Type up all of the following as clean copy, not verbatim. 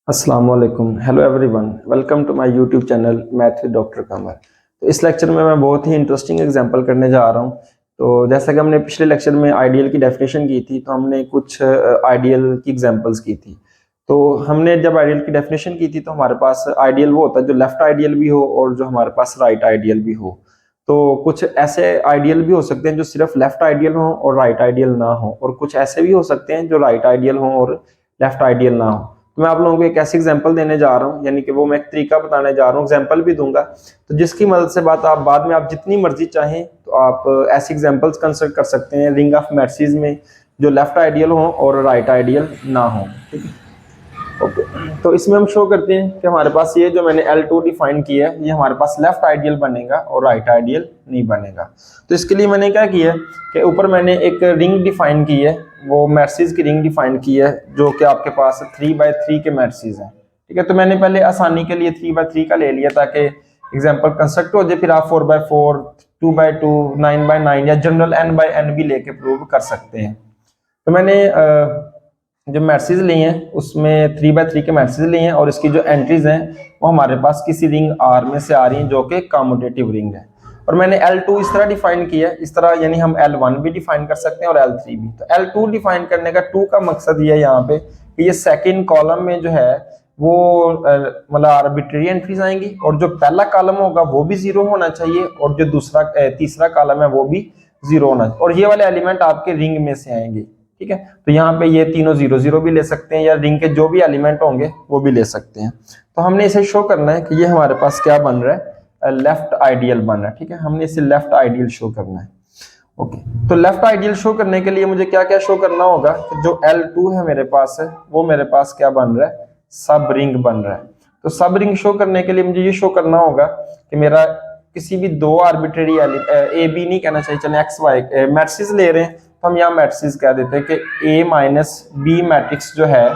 अस्सलाम वालेकुम, hello everyone, welcome to my YouTube channel math with doctor Qamar. तो इस लेक्चर में मैं बहुत ही इंटरेस्टिंग एग्जांपल करने जा रहा हूं। तो जैसा कि हमने पिछले लेक्चर में आइडियल की डेफिनेशन की थी, तो हमने कुछ आइडियल की एग्जांपल्स की थी। तो हमने जब आइडियल की डेफिनेशन की थी, तो हमारे पास आइडियल वो होता है जो लेफ्ट आइडियल भी हो और जो हमारे पास राइट आइडियल भी हो। तो कुछ ऐसे आइडियल भी हो सकते हैं जो सिर्फ लेफ्ट आइडियल हो और राइट आइडियल ना हो, और कुछ ऐसे भी हो सकते हैं जो राइट आइडियल हो और लेफ्ट आइडियल ना हो। तो मैं आप लोगों को एक ऐसी एग्जांपल देने जा रहा हूं, यानी कि वो मैं एक तरीका बताने जा रहा हूं, एग्जांपल भी दूंगा, तो जिसकी मदद से बात आप बाद में आप जितनी मर्जी चाहें तो आप ऐसी एग्जांपल्स कंसिडर कर सकते हैं रिंग ऑफ मैट्रिसेस में जो लेफ्ट आइडियल हो और राइट आइडियल ना हो। ठीक है, ओके। तो इसमें हम शो करते हैं कि हमारे पास ये जो मैंने L2 डिफाइन किया है, ये हमारे पास लेफ्ट आइडियल बनेगा और राइट आइडियल नहीं बनेगा। तो इसके लिए मैंने क्या किया कि ऊपर मैंने एक रिंग डिफाइन की है, वो मैट्रिसेस की रिंग डिफाइन की है जो कि आपके पास 3x3 के मैट्रिसेस हैं। ठीक है, तो मैंने पहले आसानी के लिए 3x3 का ले लिया ताकि एग्जाम्पल कंस्ट्रक्ट हो जाए, फिर आप 4x4, 2x2, 9x9 या जनरल n/n भी लेके प्रूव कर सकते हैं। तो मैंने जो मैट्रिसेस लिए हैं उसमें 3x3 के मैट्रिसेस लिए हैं, और इसकी जो एंट्रीज हैं वो हमारे पास किसी रिंग R में से आ रही हैं जो कि कम्यूटेटिव रिंग है। और मैंने L2 इस तरह डिफाइन किया है, इस तरह, यानी हम L1 भी डिफाइन कर सकते हैं और L3 भी। तो L2 डिफाइन करने का 2 का मकसद ये है यहाँ पे कि ये सेकंड कॉलम में जो है वो मतलब आर्बिट्रेरी एंट्रीज आएंगी, और जो पहला कॉलम होगा वो भी जीरो होना चाहिए, और जो तीसरा कॉलम है वो भी जीरो होना चाहिए, और ये वाले एलिमेंट आपके रिंग में से आएंगे। ठीक है, तो यहाँ पे ये तीनों 0 0 भी ले सकते हैं, या रिंग के जो भी एलिमेंट होंगे वो भी ले सकते हैं। तो हमने इसे शो करना है कि ये हमारे पास क्या बन रहा है, लेफ्ट आइडियल बन रहा है। ठीक है, हमने इसे लेफ्ट आइडियल शो करना है। ओके, तो लेफ्ट आइडियल शो करने के लिए मुझे क्या क्या शो करना होगा कि जो L2 है मेरे पास है वो मेरे पास क्या बन रहा है, सब रिंग बन रहा है। तो सब रिंग शो करने के लिए मुझे ये शो करना होगा कि मेरा किसी भी दो आर्बिट्रेरी ए बी नहीं कहना चाहिए, चले एक्स वाई मैट्रिसेस ले रहे हैं, तो हम यहाँ मैट्रिसेस कह देते हैं कि A माइनस बी मैट्रिक्स जो है,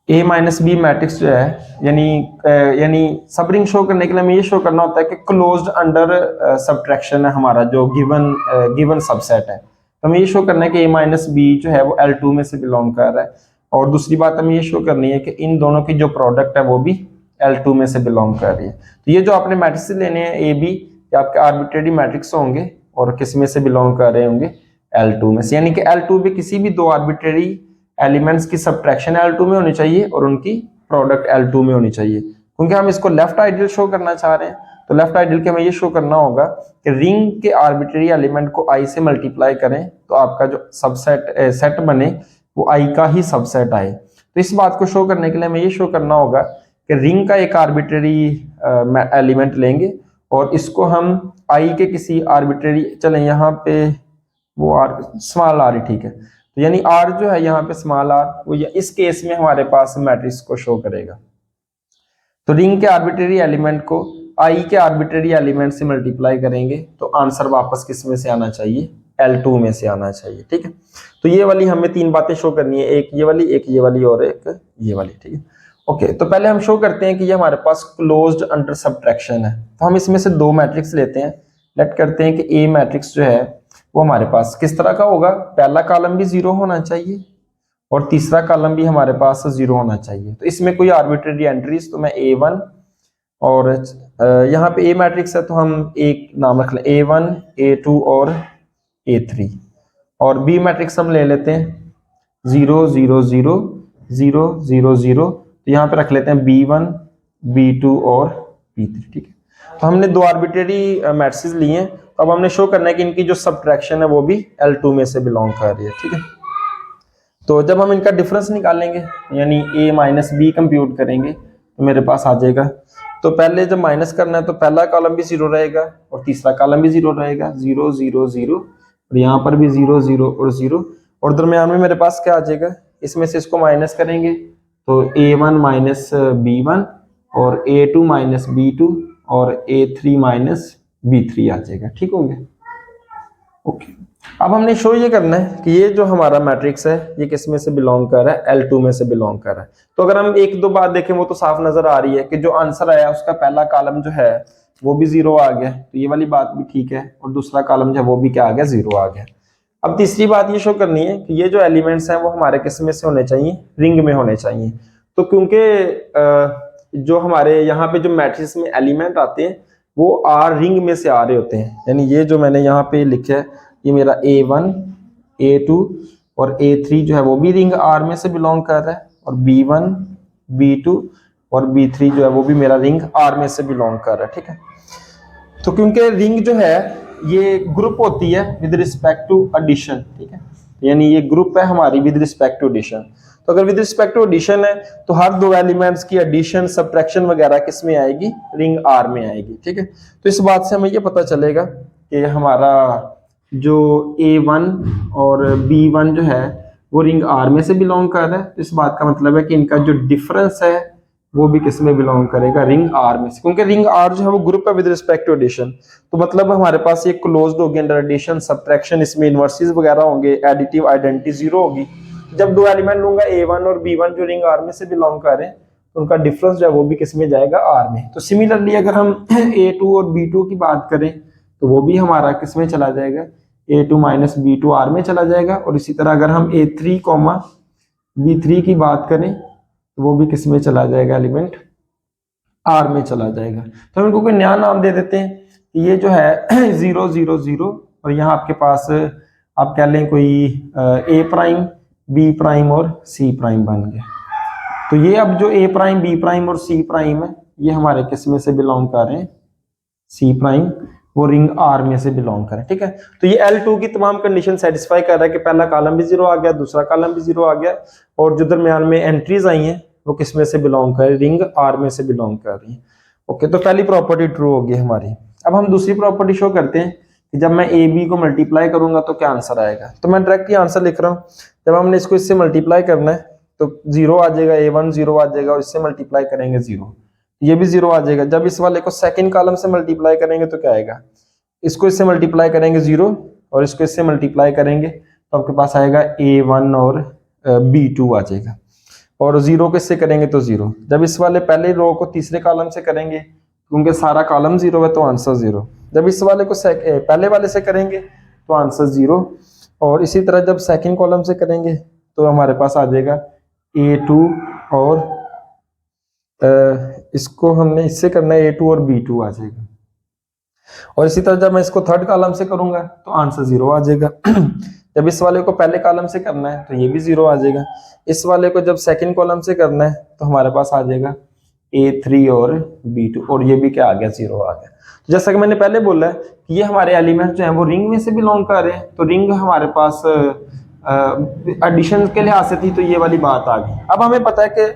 A माइनस बी मैट्रिक्स जो है, यानी सब रिंग शो करने के लिए हमें ये शो करना होता है कि क्लोज्ड अंडर सबट्रैक्शन है हमारा जो गिवन सबसेट है। तो हमें ये शो करना है कि A माइनस बी जो है वो L2 में से बिलोंग कर रहा है, और दूसरी बात हमें ये शो करनी है कि इन दोनों की जो प्रोडक्ट है वो भी L2 में से बिलोंग कर रही है। तो ये जो आपने मैट्रिक्स लेने हैं A B, ये आपके आर्बिट्रेरी मैट्रिक्स होंगे और किस में से बिलोंग कर रहे होंगे, L2 में से, यानी कि L2 भी किसी भी दो आर्बिट्रेरी एलिमेंट्स की सबट्रैक्शन L2 में होनी चाहिए और उनकी प्रोडक्ट L2 में होनी चाहिए। क्योंकि हम इसको लेफ्ट आइडियल शो करना चाह रहे हैं, तो लेफ्ट आइडियल के हमें ये शो करना होगा कि रिंग के आर्बिट्रेरी एलिमेंट को I से मल्टीप्लाई करें तो आपका जो सबसेट सेट बने वो I का ही सबसेट आए। तो इस बात को शो करने के लिए हमें ये शो करना होगा कि रिंग का एक आर्बिट्रेरी एलिमेंट लेंगे और इसको हम I के किसी आर्बिट्रेरी, चलें यहाँ पे वो आर स्मॉल आर ही ठीक है, तो यानी R जो है यहाँ पे स्मॉल r, वो इस केस में हमारे पास मैट्रिक्स को शो करेगा। तो रिंग के आर्बिट्रेरी एलिमेंट को I के आर्बिट्रेरी एलिमेंट से मल्टीप्लाई करेंगे तो आंसर वापस किस में से आना चाहिए, L2 में से आना चाहिए। ठीक है, तो ये वाली हमें तीन बातें शो करनी है, एक ये वाली, एक ये वाली और एक ये वाली। ठीक है, ओके। तो पहले हम शो करते हैं कि ये हमारे पास क्लोज्ड अंडर सबट्रैक्शन है। तो हम इसमें से दो मैट्रिक्स लेते हैं, लेट करते हैं कि A मैट्रिक्स जो है वो हमारे पास किस तरह का होगा, पहला कॉलम भी जीरो होना चाहिए और तीसरा कॉलम भी हमारे पास जीरो होना चाहिए। तो इसमें कोई आर्बिट्रेरी एंट्रीज, तो मैं A1 और यहाँ पे A मैट्रिक्स है तो हम एक नाम रख लें A1, A2 और A3, और B मैट्रिक्स हम ले लेते हैं 0 0 0 0 0 0, तो यहाँ पे रख लेते हैं B1, B2 और B3। ठीक है, तो हमने दो आर्बिट्रेरी मैट्रिसेस लिए हैं, तो अब हमने शो करना है कि इनकी जो सबट्रैक्शन है वो भी L2 में से बिलोंग कर रही है। ठीक है, तो जब हम इनका डिफरेंस निकालेंगे यानी A माइनस बी कंप्यूट करेंगे तो मेरे पास आ जाएगा, तो पहले जब माइनस करना है तो पहला कॉलम भी जीरो रहेगा और तीसरा कॉलम भी जीरो रहेगा, 0 0 0, और यहाँ पर भी 0 0 और 0, और दरम्यान में मेरे पास क्या आ जाएगा, इसमें से इसको माइनस करेंगे तो A1 माइनस B1 और A2 माइनस B2 और A3 माइनस B3 आ जाएगा। ठीक हो गया, ओके। अब हमने शो ये करना है कि ये जो हमारा मैट्रिक्स है ये किस में से बिलोंग कर रहा है, L2 में से बिलोंग कर रहा है। तो अगर हम एक दो बात देखें वो तो साफ नजर आ रही है कि जो आंसर आया उसका पहला कॉलम जो है वो भी जीरो आ गया, तो ये वाली बात भी ठीक है, और दूसरा कॉलम जो है वो भी क्या आ गया, जीरो आ गया। अब तीसरी बात ये शो करनी है कि ये जो एलिमेंट्स हैं वो हमारे किस में से होने चाहिए, रिंग में होने चाहिए। तो क्योंकि जो हमारे यहाँ पे जो मैट्रिक्स में एलिमेंट आते हैं वो आर रिंग में से आ रहे होते हैं, यानी ये जो मैंने यहाँ पे लिखा है ये मेरा A1 A2 और A3 जो है वो भी रिंग आर में से बिलोंग कर रहा है, और B1 B2 और B3 जो है वो भी मेरा रिंग आर में से बिलोंग कर रहा है। ठीक है, तो क्योंकि रिंग जो है ये ग्रुप होती है विद रिस्पेक्ट टू एडिशन। ठीक है, यानी ये ग्रुप है हमारी विद रिस्पेक्ट टू एडिशन। तो अगर विद रिस्पेक्ट टू एडिशन है तो हर दो एलिमेंट्स की एडिशन सब्ट्रैक्शन वगैरह किस में आएगी, रिंग आर में आएगी। ठीक है, तो इस बात से हमें ये पता चलेगा कि हमारा जो A1 और B1 जो है वो रिंग आर में से बिलोंग कर रहा है। तो इस बात का मतलब है कि इनका जो डिफरेंस है वो भी किस में बिलोंग करेगा, रिंग आर में से, क्योंकि रिंग आर जो है वो ग्रुप है विद रिस्पेक्ट टू एडिशन। तो मतलब हमारे पास ये क्लोज्ड होगी अंडर एडिशन सब्ट्रैक्शन, इसमें इनवर्सेस वगैरह होंगे, एडिटिव आइडेंटिटी जीरो होगी। जब दो एलिमेंट लूंगा A1 और B1 जो रिंग आर में से बिलोंग कर रहे हैं तो उनका डिफरेंस जो है वो भी किस में जाएगा, आर में। तो सिमिलरली अगर हम A2 और B2 की बात करें तो वो भी हमारा किस में चला जाएगा, A2 माइनस B2 आर में चला जाएगा। और इसी तरह अगर हम A3 B3 की बात करें तो वो भी किस में चला जाएगा, एलिमेंट आर में चला जाएगा। तो हम इनको कोई नया नाम दे देते हैं, ये जो है 0 0 0 और यहाँ आपके पास आप कह लें कोई A प्राइम B प्राइम और C प्राइम बन गया। तो ये अब जो A प्राइम B प्राइम और C प्राइम है ये हमारे किस में से बिलोंग कर रहे हैं, C प्राइम, वो रिंग आर में से बिलोंग करें। ठीक है, तो ये L2 की तमाम कंडीशन सेटिस्फाई कर रहा है कि पहला कॉलम भी 0 आ गया, दूसरा कॉलम भी 0 आ गया, और जो दरमियान में एंट्रीज आई हैं वो किस में से बिलोंग कर रही, रिंग आर में से बिलोंग कर रही है। ओके, तो पहली प्रॉपर्टी ट्रू होगी हमारी। अब हम दूसरी प्रॉपर्टी शो करते हैं कि जब मैं ए बी को मल्टीप्लाई करूंगा तो क्या आंसर आएगा। तो मैं डायरेक्ट ही आंसर लिख रहा हूँ, जब हमने इसको इससे मल्टीप्लाई करना है तो 0 आ जाएगा, A1 0 आ जाएगा, और इससे मल्टीप्लाई करेंगे 0, ये भी 0 आ जाएगा। जब इस वाले को सेकंड कॉलम से मल्टीप्लाई करेंगे तो क्या आएगा, इसको इससे मल्टीप्लाई करेंगे 0 और इसको इससे मल्टीप्लाई करेंगे तो आपके पास आएगा A1 और B2 आ जाएगा, और 0 को इससे करेंगे तो 0। जब इस वाले पहले रो को तीसरे कॉलम से करेंगे क्योंकि सारा कॉलम 0 है तो आंसर 0। जब इस वाले को पहले वाले से करेंगे तो आंसर 0, और इसी तरह जब सेकंड कॉलम से करेंगे तो हमारे पास आ जाएगा A2 और इसको हमने इससे करना है A2 और B2 आ जाएगा। और इसी तरह जब मैं इसको थर्ड कॉलम से करूंगा तो आंसर 0 आ जाएगा। जब इस वाले को पहले कॉलम से करना है तो ये भी 0 आ जाएगा। इस वाले को जब सेकंड कॉलम से करना है तो हमारे पास आ जाएगा A3 और B2, और ये भी क्या आ गया, 0 आ गया। तो जैसा कि मैंने पहले बोला है कि ये हमारे एलिमेंट जो हैं वो रिंग में से बिलोंग कर रहे हैं, तो रिंग हमारे पास एडिशन के लिहाज से थी, तो ये वाली बात आ गई। अब हमें पता है कि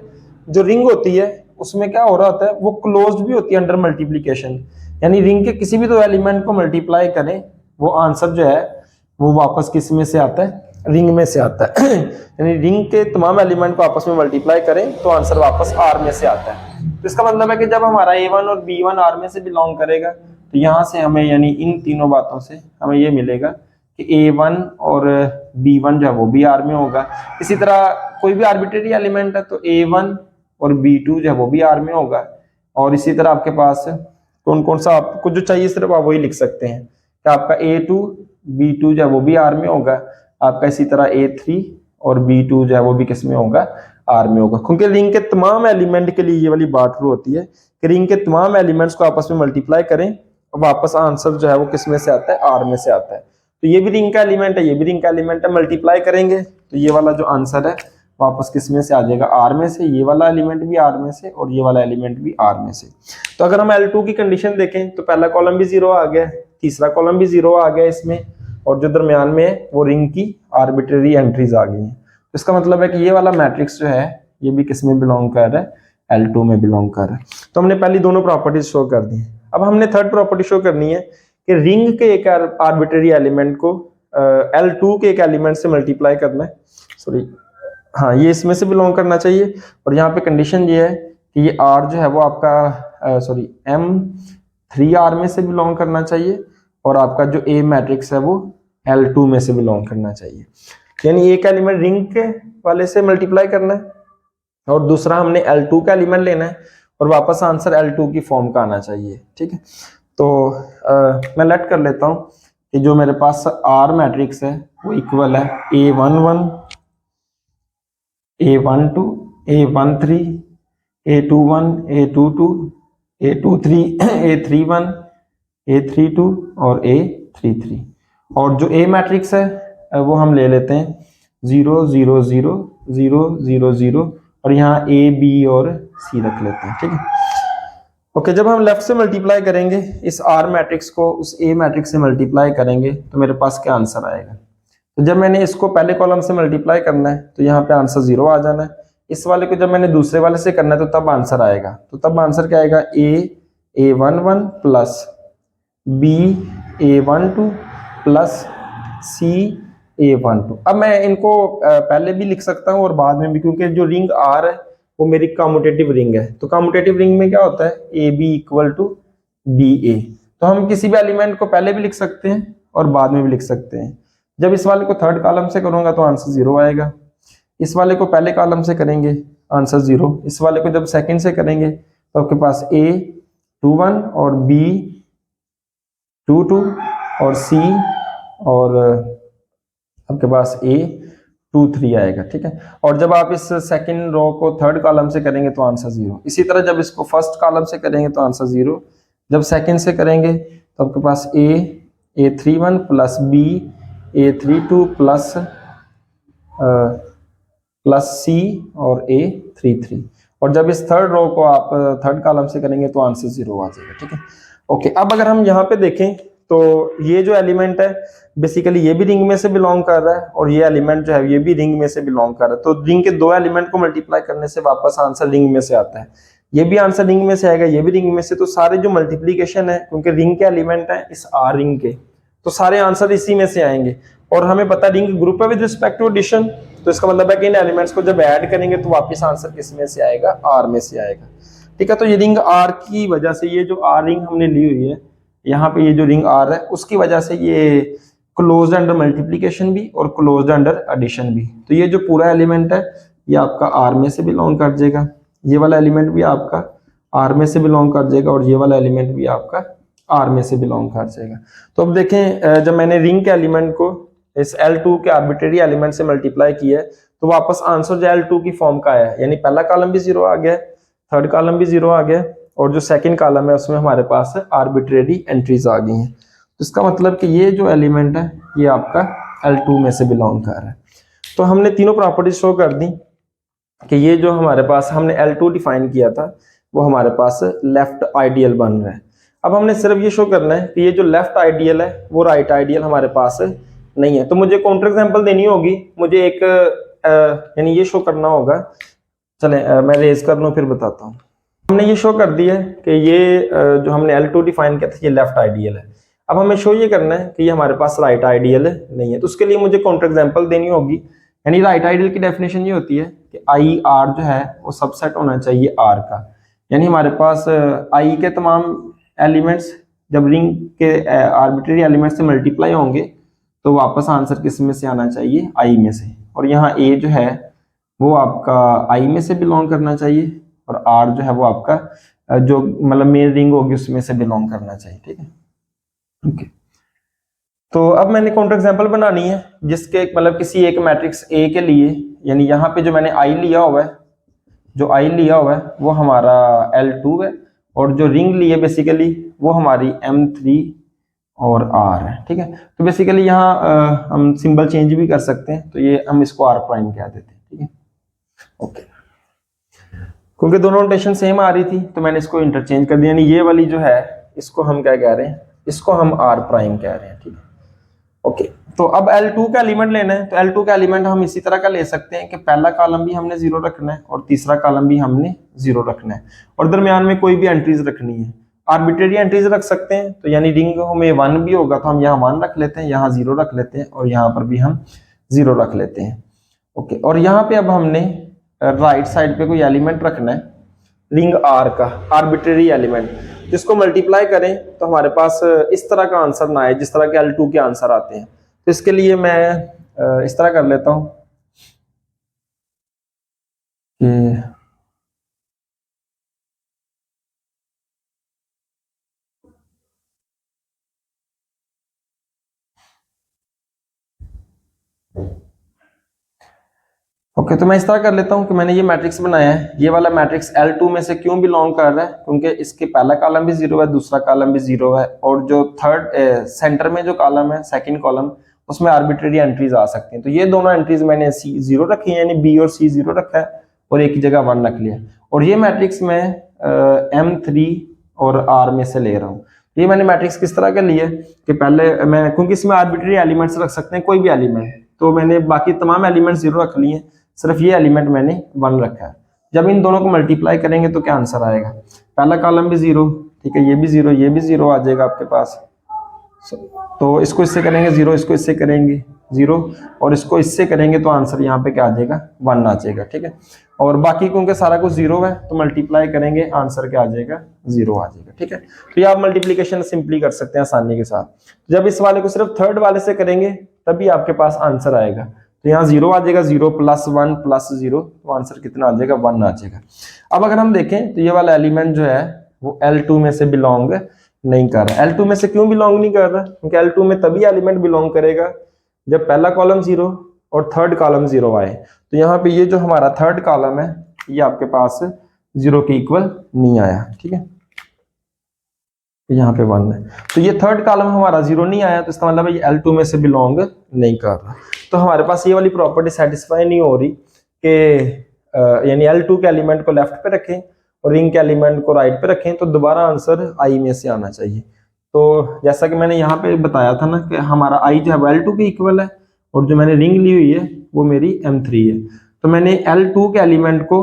जो रिंग होती है उसमें क्या हो रहा होता है, वो क्लोज्ड भी होती है अंडर मल्टीप्लीकेशन, यानी रिंग के किसी भी दो एलिमेंट को मल्टीप्लाई करें वो आंसर जो है वो वापस किस में से आता है, रिंग में से आता है। यानी रिंग के तमाम एलिमेंट को आपस में मल्टीप्लाई करें तो आंसर वापस आर में से आता है। तो इसका मतलब है कि जब हमारा A1 और B1 आर में से बिलोंग करेगा तो यहाँ से हमें, यानी इन तीनों बातों से हमें ये मिलेगा कि A1 और B1 जो है वो भी आर में होगा। इसी तरह कोई भी आर्बिट्रेरी एलिमेंट है तो A1 और B2 जो है वो भी आर में होगा। और इसी तरह आपके पास कौन कौन सा आपको जो चाहिए सिर्फ आप वही लिख सकते हैं कि आपका A2 B2 जो है वो भी आर में होगा, आपका इसी तरह A3 और B2 जो है वो भी किस में होगा, आर में होगा। क्योंकि रिंग के तमाम एलिमेंट के लिए ये वाली बात ट्रू होती है कि रिंग के तमाम एलिमेंट्स को आपस में मल्टीप्लाई करें और वापस आंसर जो है वो किस में से आता है, आर में से आता है। तो ये भी रिंग का एलिमेंट है, ये भी रिंग का एलिमेंट है, मल्टीप्लाई करेंगे तो ये वाला जो आंसर है वापस किस में से आ जाएगा, आर में से। ये वाला एलिमेंट भी आर में से और ये वाला एलिमेंट भी आर में से। तो अगर हम L2 की कंडीशन देखें तो पहला कॉलम भी 0 आ गया, तीसरा कॉलम भी 0 आ गया इसमें, और जो दरमियान में है वो रिंग की आर्बिट्रेरी एंट्रीज आ गई हैं। तो इसका मतलब है कि ये वाला मैट्रिक्स जो है ये भी किस में बिलोंग कर रहा है, L2 में बिलोंग कर रहा है। तो हमने पहली दोनों प्रॉपर्टीज शो कर दी। अब हमने थर्ड प्रॉपर्टी शो करनी है कि रिंग के एक आर्बिट्रेरी एलिमेंट को L2 के एक एलिमेंट से मल्टीप्लाई करना है, सॉरी हाँ ये इसमें से बिलोंग करना चाहिए। और यहाँ पे कंडीशन ये है कि ये R जो है वो आपका सॉरी M3R में से बिलोंग करना चाहिए, और आपका जो A मैट्रिक्स है वो L2 में से बिलोंग करना चाहिए। यानी एक एलिमेंट रिंग के वाले से मल्टीप्लाई करना है और दूसरा हमने L2 का एलिमेंट लेना है और वापस आंसर L2 की फॉर्म का आना चाहिए। ठीक है, तो मैं लेट कर लेता हूँ कि जो मेरे पास आर मैट्रिक्स है वो इक्वल है A11, A12, A13, A21, A22, A23, A31, A32 और A33। और जो A मैट्रिक्स है वो हम ले लेते हैं 0 0 0 0 0 0 और यहाँ A B और C रख लेते हैं, ठीक है। ओके, जब हम लेफ्ट से मल्टीप्लाई करेंगे इस R मैट्रिक्स को उस A मैट्रिक्स से मल्टीप्लाई करेंगे तो मेरे पास क्या आंसर आएगा। तो जब मैंने इसको पहले कॉलम से मल्टीप्लाई करना है तो यहाँ पे आंसर 0 आ जाना है। इस वाले को जब मैंने दूसरे वाले से करना है तो तब आंसर आएगा। तो तब आंसर क्या आएगा, A11 plus B A12 plus C A12। अब मैं इनको पहले भी लिख सकता हूँ और बाद में भी, क्योंकि जो रिंग R है वो मेरी कम्यूटेटिव रिंग है। तो कम्यूटेटिव रिंग में क्या होता है, A B equal to B A. तो हम किसी भी एलिमेंट को पहले भी लिख सकते हैं और बाद में भी लिख सकते हैं। जब इस वाले को थर्ड कॉलम से करूंगा तो आंसर 0 आएगा। इस वाले को पहले कॉलम से करेंगे आंसर 0। इस वाले को जब सेकंड से करेंगे तो आपके पास A21 और B22 और C और आपके पास A23 आएगा, ठीक है। और जब आप इस सेकंड रो को थर्ड कॉलम से करेंगे तो आंसर 0। इसी तरह जब इसको फर्स्ट कॉलम से करेंगे तो आंसर 0। जब सेकंड से करेंगे तो आपके पास A31 plus B A32 plus C और A33। और जब इस थर्ड रो को आप थर्ड कॉलम से करेंगे तो आंसर 0 आ जाएगा, ठीक है। ओके, अब अगर हम यहाँ पे देखें तो ये जो एलिमेंट है बेसिकली ये भी रिंग में से बिलोंग कर रहा है और ये एलिमेंट जो है ये भी रिंग में से बिलोंग कर रहा है। तो रिंग के दो एलिमेंट को मल्टीप्लाई करने से वापस आंसर रिंग में से आता है। ये भी आंसर रिंग में से आएगा, ये भी रिंग में से। तो सारे जो मल्टीप्लीकेशन है, क्योंकि रिंग के एलिमेंट है इस आर रिंग के, तो सारे आंसर इसी में से आएंगे। और हमें पता रिंग ग्रुप है विद रिस्पेक्ट टू एडिशन, तो इसका मतलब है कि इन एलिमेंट्स को जब ऐड करेंगे तो वापस आंसर किस में से आएगा, आर में से आएगा, ठीक है। तो ये रिंग आर की वजह से, ये जो आर रिंग हमने ली हुई है यहाँ पे, ये जो रिंग आर है उसकी वजह से ये क्लोज्ड अंडर मल्टीप्लीकेशन भी और क्लोज्ड अंडर एडिशन भी। तो ये जो पूरा एलिमेंट है ये आपका आर में से बिलोंग कर जाएगा, ये वाला एलिमेंट भी आपका आर में से बिलोंग कर जाएगा और ये वाला एलिमेंट भी आपका आर में से बिलोंग कर जाएगा। तो अब देखें, जब मैंने रिंग के एलिमेंट को इस L2 के आर्बिट्रेरी एलिमेंट से मल्टीप्लाई किया है तो वापस आंसर जो L2 की फॉर्म का आया है, यानी पहला कॉलम भी 0 आ गया, थर्ड कॉलम भी 0 आ गया और जो सेकंड कॉलम है उसमें हमारे पास आर्बिट्रेरी एंट्रीज आ गई हैं। तो इसका मतलब कि ये जो एलिमेंट है ये आपका L2 में से बिलोंग कर रहा है। तो हमने तीनों प्रॉपर्टीज शो कर दी कि ये जो हमारे पास हमने L2 डिफाइन किया था वो हमारे पास लेफ्ट आइडियल बन रहा है। अब हमने सिर्फ ये शो करना है कि ये जो लेफ्ट आइडियल है वो राइट आइडियल हमारे पास नहीं है। तो मुझे काउंटर एग्जांपल देनी होगी, मुझे एक यानी ये शो करना होगा। चलें मैं रेज कर लूँ फिर बताता हूँ। हमने ये शो कर दिया है कि ये जो हमने L2 डिफाइन किया था ये लेफ्ट आइडियल है। अब हमें शो ये करना है कि ये हमारे पास राइट आइडियल नहीं है। तो उसके लिए मुझे काउंटर एग्जांपल देनी होगी। यानी राइट आइडियल की डेफिनेशन ये होती है कि आई आर जो है वो सबसेट होना चाहिए आर का। यानी हमारे पास आई के तमाम एलिमेंट्स जब रिंग के आर्बिट्रेरी एलिमेंट से मल्टीप्लाई होंगे तो वापस आंसर किस में से आना चाहिए, आई में से। और यहाँ ए जो है वो आपका आई में से बिलोंग करना चाहिए और आर जो है वो आपका जो मतलब मेन रिंग होगी उसमें से बिलोंग करना चाहिए, ठीक है। ओके, तो अब मैंने काउंटर एग्जांपल बनानी है जिसके मतलब किसी एक मैट्रिक्स ए के लिए, यानी यहाँ पे जो मैंने आई लिया हुआ है, जो आई लिया हुआ है वो हमारा L2 है और जो रिंग ली है बेसिकली वो हमारी M3 और R है, ठीक है। तो बेसिकली यहाँ हम सिंबल चेंज भी कर सकते हैं, तो ये हम इसको R प्राइम कह देते हैं, ठीक है। ओके, क्योंकि दोनों नोटेशन सेम आ रही थी तो मैंने इसको इंटरचेंज कर दिया। यानी ये वाली जो है इसको हम क्या कह रहे हैं, इसको हम R प्राइम कह रहे हैं, ठीक है। ओके, तो अब L2 का एलिमेंट लेना है तो L2 का एलिमेंट हम इसी तरह का ले सकते हैं कि पहला कॉलम भी हमने 0 रखना है और तीसरा कॉलम भी हमने 0 रखना है और दरमियान में कोई भी एंट्रीज रखनी है। आर्बिट्रेरी एंट्रीज रख सकते हैं, तो यानी रिंग में 1 भी होगा तो हम यहाँ 1 रख लेते हैं, यहाँ 0 रख लेते हैं और यहाँ पर भी हम 0 रख लेते हैं। ओके, और यहाँ पे अब हमने राइट साइड पे कोई एलिमेंट रखना है रिंग आर का, आर्बिट्रेरी एलिमेंट, जिसको मल्टीप्लाई करें तो हमारे पास इस तरह का आंसर ना आए जिस तरह के L2 के आंसर आते हैं। तो इसके लिए मैं इस तरह कर लेता हूं कि ओके, तो मैं इस तरह कर लेता हूँ कि मैंने ये मैट्रिक्स बनाया है, ये वाला मैट्रिक्स L2 में से क्यों बिलोंग कर रहा है, क्योंकि इसके पहला कॉलम भी जीरो है, दूसरा कॉलम भी जीरो है, और जो थर्ड सेंटर में जो कॉलम है, सेकंड कॉलम, उसमें आर्बिट्रेरी एंट्रीज आ सकती हैं। तो ये दोनों एंट्रीज मैंने सी जीरो रखी है, यानी बी और सी जीरो रखा है, और एक ही जगह 1 रख लिया। और ये मैट्रिक्स मैं M3 और R में से ले रहा हूँ। ये मैंने मैट्रिक्स किस तरह का लिया कि पहले मैं, क्योंकि इसमें आर्बिट्रेरी एलिमेंट्स रख सकते हैं, कोई भी एलिमेंट, तो मैंने बाकी तमाम एलिमेंट जीरो रख लिए, सिर्फ ये एलिमेंट मैंने 1 रखा है। जब इन दोनों को मल्टीप्लाई करेंगे तो क्या आंसर आएगा, पहला कॉलम भी जीरो, ठीक है, ये भी जीरो, ये भी जीरो आ जाएगा आपके पास। तो इसको इससे करेंगे जीरो, इसको इससे करेंगे जीरो, और इसको इससे करेंगे तो आंसर यहाँ पे क्या आ जाएगा, 1 आ जाएगा, ठीक है। और बाकी क्योंकि सारा कुछ जीरो है तो मल्टीप्लाई करेंगे, आंसर क्या आ जाएगा, जीरो आ जाएगा, ठीक है। तो ये आप मल्टीप्लीकेशन सिंपली कर सकते हैं आसानी के साथ। जब इस वाले को सिर्फ थर्ड वाले से करेंगे तभी आपके पास आंसर आएगा। तो यहाँ जीरो आ जाएगा, 0 + 1 + 0, तो आंसर कितना आ जाएगा, 1 आ जाएगा। अब अगर हम देखें तो ये वाला एलिमेंट जो है वो L2 में से बिलोंग नहीं कर रहा। L2 में से क्यों बिलोंग नहीं कर रहा, क्योंकि L2 में तभी एलिमेंट बिलोंग करेगा जब पहला कॉलम जीरो और थर्ड कॉलम जीरो आए। तो यहाँ पे ये जो हमारा थर्ड कॉलम है ये आपके पास जीरो के इक्वल नहीं आया, ठीक है, यहाँ पे 1 है। तो ये थर्ड कॉलम हमारा जीरो नहीं आया, तो इसका मतलब है ये L2 में से बिलोंग नहीं कर रहा। तो हमारे पास ये वाली प्रॉपर्टी सेटिस्फाई नहीं हो रही कि यानी L2 के एलिमेंट को लेफ्ट पे रखें और रिंग के एलिमेंट को राइट पे रखें, तो दोबारा आंसर I में से आना चाहिए। तो जैसा कि मैंने यहाँ पे बताया था ना कि हमारा I जो है वो L2 के इक्वल है, और जो मैंने रिंग ली हुई है वो मेरी M3 है। तो मैंने L2 के एलिमेंट को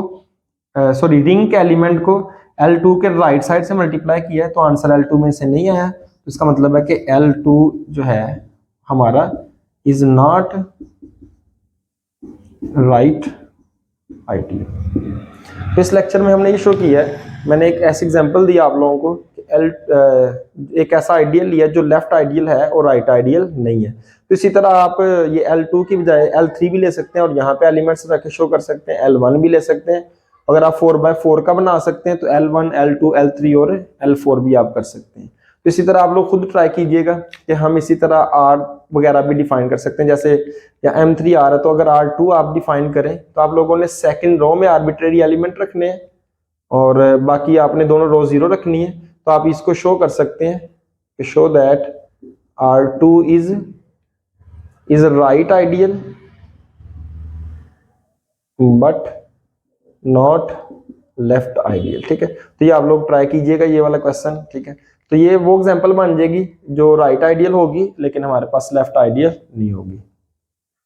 सॉरी रिंग के एलिमेंट को L2 के राइट साइड से मल्टीप्लाई किया है, तो आंसर L2 में से नहीं आया। तो इसका मतलब है कि L2 जो है हमारा इज नॉट राइट आइडियल। तो इस लेक्चर में हमने ये शो किया है, मैंने एक ऐसी एग्जांपल दी आप लोगों को कि एक ऐसा आइडियल लिया जो लेफ्ट आइडियल है और राइट आइडियल नहीं है। तो इसी तरह आप ये L2 की बजाय L3 भी ले सकते हैं और यहाँ पे एलिमेंट्स रख के शो कर सकते हैं, L1 भी ले सकते हैं। अगर आप 4x4 का बना सकते हैं तो L1, L2, L3 और L4 भी आप कर सकते हैं। तो इसी तरह आप लोग खुद ट्राई कीजिएगा कि हम इसी तरह R वगैरह भी डिफाइन कर सकते हैं। जैसे या M3 R है तो अगर R2 आप डिफाइन करें तो आप लोगों ने सेकंड रो में आर्बिट्रेरी एलिमेंट रखने हैं और बाकी आपने दोनों रो जीरो रखनी है। तो आप इसको शो कर सकते हैं कि show that R2 is right ideal but not left ideal, ठीक है। तो ये आप लोग ट्राई कीजिएगा ये वाला क्वेश्चन, ठीक है। तो ये वो एग्जांपल बन जाएगी जो राइट आइडियल होगी लेकिन हमारे पास लेफ्ट आइडियल नहीं होगी।